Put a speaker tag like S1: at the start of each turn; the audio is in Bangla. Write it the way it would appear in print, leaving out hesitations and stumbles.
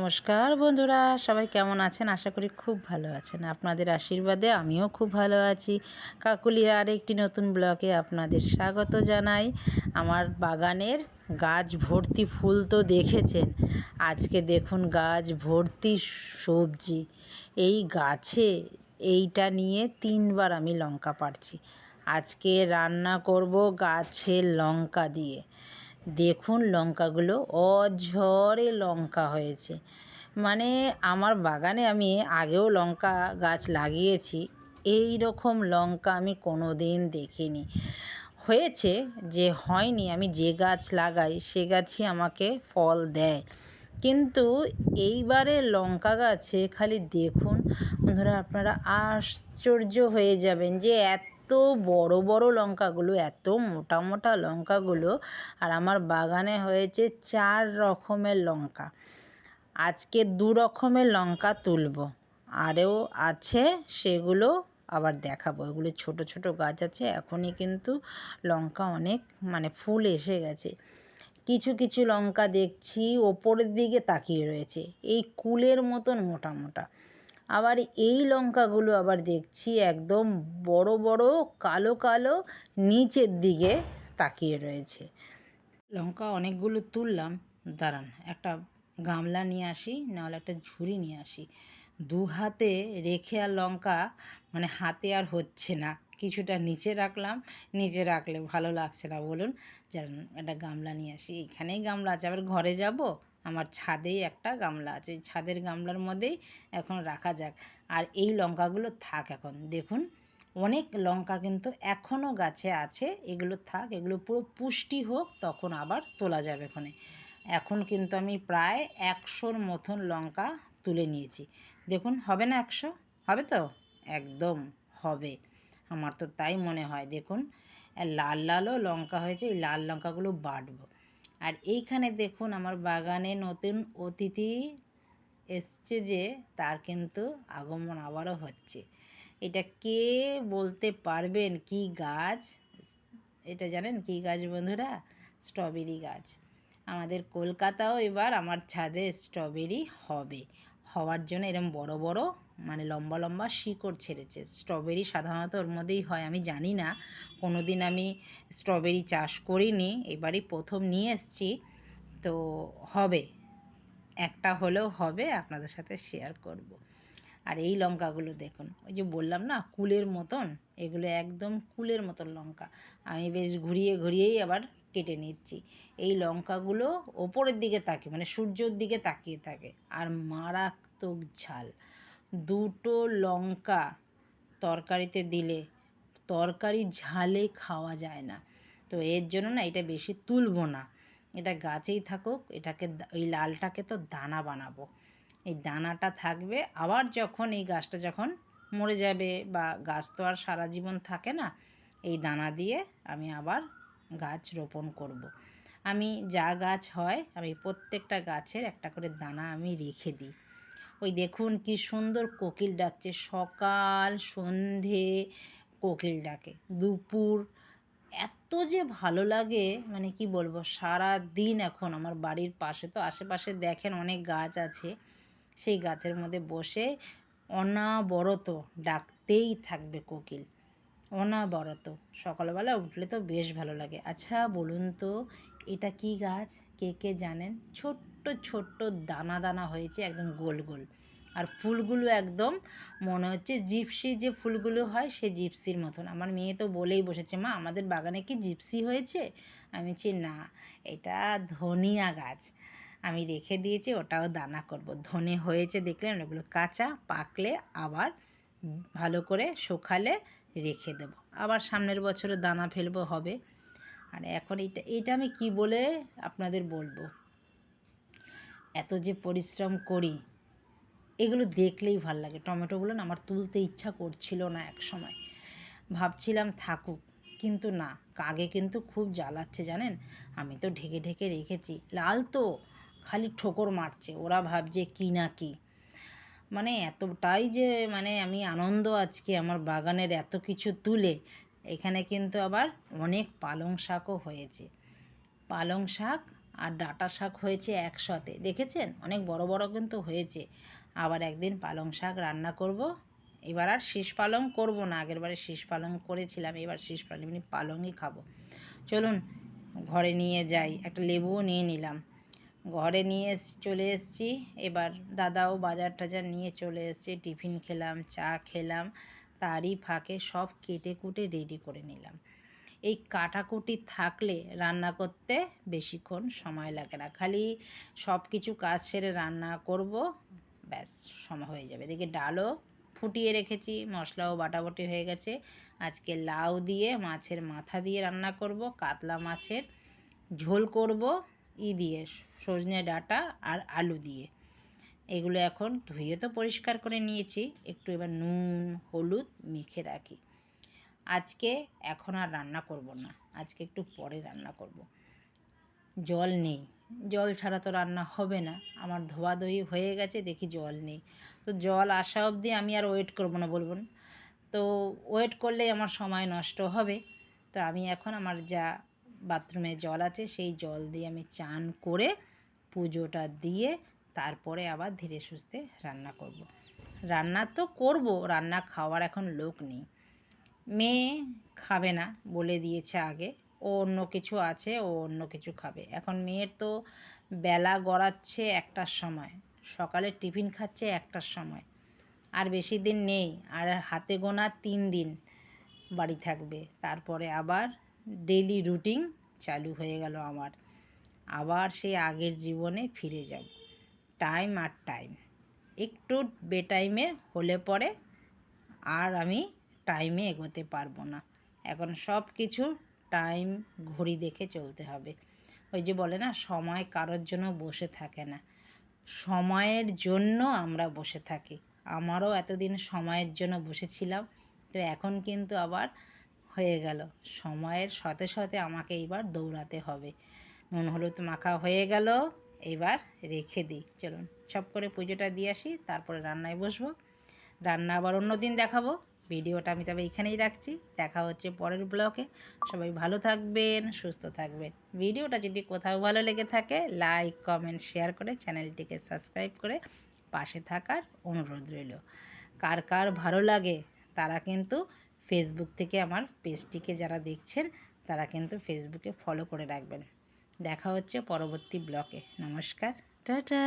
S1: নমস্কার বন্ধুরা, সবাই কেমন আছেন? আশা করি খুব ভালো আছেন। আপনাদের আশীর্বাদে আমিও খুব ভালো আছি। কাকুলির আরেকটি নতুন ব্লগে আপনাদের স্বাগত জানাই। আমার বাগানের গাছ ভর্তি ফুল তো দেখেছেন, আজকে দেখুন গাছ ভর্তি সবজি। এই গাছে এইটা নিয়ে 3বার আমি লঙ্কা পাড়ছি। আজকে রান্না করব গাছের লঙ্কা দিয়ে। দেখুন লঙ্কাগুলো অঝরে লঙ্কা হয়েছে। মানে আমার বাগানে আমি আগেও লঙ্কা গাছ লাগিয়েছি, এই রকম লঙ্কা আমি কোনো দিন দেখিনি। হয়েছে যে হয়নি, আমি যে গাছ লাগাই সে গাছই আমাকে ফল দেয়, কিন্তু এইবারে লঙ্কা গাছে খালি দেখুন বন্ধুরা, আপনারা আশ্চর্য হয়ে যাবেন যে এত বড় বড় লঙ্কাগুলো, এত মোটা মোটা লঙ্কাগুলো। আর আমার বাগানে হয়েছে 4 রকমের লঙ্কা। আজকে 2 রকমের লঙ্কা তুলব, আরও আছে সেগুলো আবার দেখাবো। এগুলো ছোট ছোট গাছ আছে, এখনই কিন্তু লঙ্কা অনেক ফুল এসে গেছে। কিছু কিছু লঙ্কা দেখছি ওপরের দিকে তাকিয়ে রয়েছে, এই কুলের মতন মোটা মোটা। আবার এই লঙ্কাগুলো আবার দেখছি একদম বড় বড় কালো কালো নিচের দিকে তাকিয়ে রয়েছে। লঙ্কা অনেকগুলো তুললাম, দাঁড়ান একটা গামলা নিয়ে আসি, নাহলে একটা ঝুড়ি নিয়ে আসি। 2 হাতে রেখে আর লঙ্কা হাতে আর হচ্ছে না, কিছুটা নিচে রাখলাম, নিচে রাখলে ভালো লাগছে না বলুন। যেন একটা গামলা নিয়ে আসি, এখানেই গামলা আছে, আবার ঘরে যাব, আমার ছাদেই একটা গামলা আছে, ওই ছাদের গামলার মধ্যেই এখন রাখা যাক। আর এই লঙ্কাগুলো থাক, এখন দেখুন অনেক লঙ্কা কিন্তু এখনও গাছে আছে, এগুলো থাক, এগুলো পুরো পুষ্টি হোক, তখন আবার তোলা যাবে এখানে। এখন কিন্তু আমি প্রায় 100-র মতন লঙ্কা তুলে নিয়েছি। দেখুন হবে না 100? হবে তো? একদম হবে, আমার তো তাই মনে হয়। দেখুন লাল লালও লঙ্কা হয়েছে, এই লাল লঙ্কাগুলো বাটবো। আর এইখানে দেখুন আমার বাগানে নতুন অতিথি এসছে, যে তার কিন্তু আগমন আবারও হচ্ছে। এটা কে বলতে পারবেন কি গাছ? এটা জানেন কি গাছ বন্ধুরা? স্ট্রবেরি গাছ। আমাদের কলকাতাও এবার আমার ছাদে স্ট্রবেরি হবে, হওয়ার জন্য এরকম বড় বড় লম্বা লম্বা শিকড় ছেড়েছে। স্ট্রবেরি সাধারণত ওর মধ্যেই হয়, আমি জানি না, কোনো দিন আমি স্ট্রবেরি চাষ করিনি, এবারই প্রথম নিয়ে এসছি। তো হবে, একটা হলেও হবে, আপনাদের সাথে শেয়ার করব। আর এই লঙ্কাগুলো দেখুন, ওই যে বললাম না কুলের মতন, এগুলো একদম কুলের মতন লঙ্কা। আমি বেশ ঘুরিয়ে ঘুরিয়েই আবার কেটে নিচ্ছি। এই লঙ্কাগুলো ওপরের দিকে তাকিয়ে সূর্যের দিকে তাকিয়ে থাকে, আর মারাত্মক ঝাল। 2টো লঙ্কা তরকারিতে দিলে তরকারি ঝালে খাওয়া যায় না। তো এর জন্য না এটা বেশি তুলব না, এটা গাছেই থাকুক। এটাকে এই লালটাকে তো দানা বানাবো, এই দানাটা থাকবে। আবার যখন এই গাছটা যখন মরে যাবে, বা গাছ তো আর সারা জীবন থাকে না, এই দানা দিয়ে আমি আবার গাছ রোপণ করব। আমি যা গাছ হয় আমি প্রত্যেকটা গাছের একটা করে দানা আমি রেখে দিই। ওই দেখুন কি সুন্দর কোকিল ডাকছে, সকাল সন্ধে কোকিল ডাকে, দুপুর, এত যে ভালো লাগে কি বলবো। সারা দিন এখন আমার বাড়ির পাশে তো আশেপাশে দেখেন অনেক গাছ আছে, সেই গাছের মধ্যে বসে অনবরত ডাকতেই থাকবে কোকিল, অনবরত। সকালবেলা উঠলে তো বেশ ভালো লাগে। আচ্ছা বলুন তো, এটা কি গাছ? কে কে জানেন? ছোট্ট ছোট্ট দানা দানা হয়েছে, একদম গোল গোল। আর ফুলগুলো একদম মনে হচ্ছে জিপসি যে ফুলগুলো হয়, সে জিপসির মতন। আমার মেয়ে তো বলেই বসেছে, মা আমাদের বাগানে কি জিপসি হয়েছে? আমি বলছি না, এটা ধনিয়া গাছ, আমি রেখে দিয়েছি, ওটাও দানা করব। ধনে হয়েছে দেখলেন, ওগুলো কাঁচা, পাকলে আবার ভালো করে শুকালে রেখে দেবো, আবার সামনের বছরে দানা ফেলবো, হবে। আর এখন এইটা আমি কি বলে আপনাদের বলবো, এত যে পরিশ্রম করি, এগুলো দেখলেই ভাল লাগে। টমেটোগুলো না আমার তুলতে ইচ্ছা করছিল না, এক সময় ভাবছিলাম থাকুক, কিন্তু না, কাগে কিন্তু খুব জ্বালাচ্ছে জানেন। আমি তো ঢেকে ঢেকে রেখেছি, লাল তো খালি ঠোকর মারছে, ওরা ভাবছে কি না কি। এতটাই যে আমি আনন্দ আজকে আমার বাগানের এত কিছু তুলে। এখানে কিন্তু আবার অনেক পালং শাকও হয়েছে, পালং শাক আর ডাঁটা শাক হয়েছে একসাথে, দেখেছেন অনেক বড় বড় কিন্তু হয়েছে। আবার একদিন পালং শাক রান্না করব। এবার আর শীষ পালং করব না, আগেরবারে শীষ পালং করেছিলাম, এবার শীষ পালং এমনি পালংই খাবো। চলুন ঘরে নিয়ে যাই, একটা লেবুও নিয়ে নিলাম। ঘরে নিয়ে চলে এসেছি। এবার দাদাও বাজার টাজার নিয়ে চলে এসছে, টিফিন খেলাম, চা খেলাম, তারই ফাঁকে সব কেটে কুটে রেডি করে নিলাম। এই কাটাকুটি থাকলে রান্না করতে বেশিক্ষণ সময় লাগে না, খালি সব কিছু কাজ সেরে রান্না করব, ব্যাস সময় হয়ে যাবে। এদিকে ডালও ফুটিয়ে রেখেছি, মশলাও বাটাবাটি হয়ে গেছে। আজকে লাউ দিয়ে মাছের মাথা দিয়ে রান্না করব, কাতলা মাছের ঝোল করব দিয়ে সজনে ডাঁটা আর আলু দিয়ে। এগুলো এখন ধুয়ে তো পরিষ্কার করে নিয়েছি, একটু এবার নুন হলুদ মেখে রাখি। আজকে এখন আর রান্না করব না, আজকে একটু পরে রান্না করব। জল নেই, জল ছাড়া তো রান্না হবে না। আমার ধোয়াধুয়ি হয়ে গেছে, দেখি জল নেই। তো জল আসা অবধি আমি আর ওয়েট করব না, বলবেন তো ওয়েট করলেই আমার সময় নষ্ট হবে। তো আমি এখন আমার যা বাথরুমে জল আছে সেই জল দিয়ে আমি চান করে পুজোটা দিয়ে তারপরে আবার ধীরে সুস্থে রান্না করব। রান্না তো করব, রান্না খাওয়ার এখন লোক নেই। মেয়ে খাবে না বলে দিয়েছে আগে, ও অন্য কিছু আছে, ও অন্য কিছু খাবে। এখন মেয়ের তো বেলা গড়াচ্ছে 1টার সময়, সকালে টিফিন খাচ্ছে 1টার সময়, আর বেশি দিন নেই, আর হাতে গোনা 3 দিন বাড়ি থাকবে, তারপরে আবার ডেইলি রুটিন চালু হয়ে গেল আমার। আবার সেই আগের জীবনে ফিরে যাব। টাইম আর টাইম, একটু বেটাইমে হলে পরে আর আমি টাইমে এগোতে পারবো না। এখন সব কিছু টাইম ঘড়ি দেখে চলতে হবে। ওই যে বলে না, সময় কারোর জন্য বসে থাকে না, সময়ের জন্য আমরা বসে থাকি। আমারও এতদিন সময়ের জন্য বসেছিলাম, তো এখন কিন্তু আবার হয়ে গেল, সময়ের সাথে সাথে আমাকে এইবার দৌড়াতে হবে। নুন হলুদ মাখা হয়ে গেল, এবার রেখে দিই। চলুন সব করে পুজোটা দিয়ে আসি, তারপরে রান্নায় বসবো। রান্না আবার অন্য দিন দেখাবো। ভিডিওটা আমি তবে এখানেই রাখছি, দেখা হচ্ছে পরের ব্লগে। সবাই ভালো থাকবেন, সুস্থ থাকবেন। ভিডিওটা যদি কোথাও ভালো লেগে থাকে লাইক কমেন্ট শেয়ার করে চ্যানেলটিকে সাবস্ক্রাইব করে পাশে থাকার অনুরোধ রইল। কার কার ভালো লাগে তারা কিন্তু ফেসবুক থেকে আমার পেজটিকে যারা দেখছেন তারা কিন্তু ফেসবুকে ফলো করে রাখবেন। দেখা হচ্ছে পরবর্তী ব্লগে। নমস্কার, টাটা।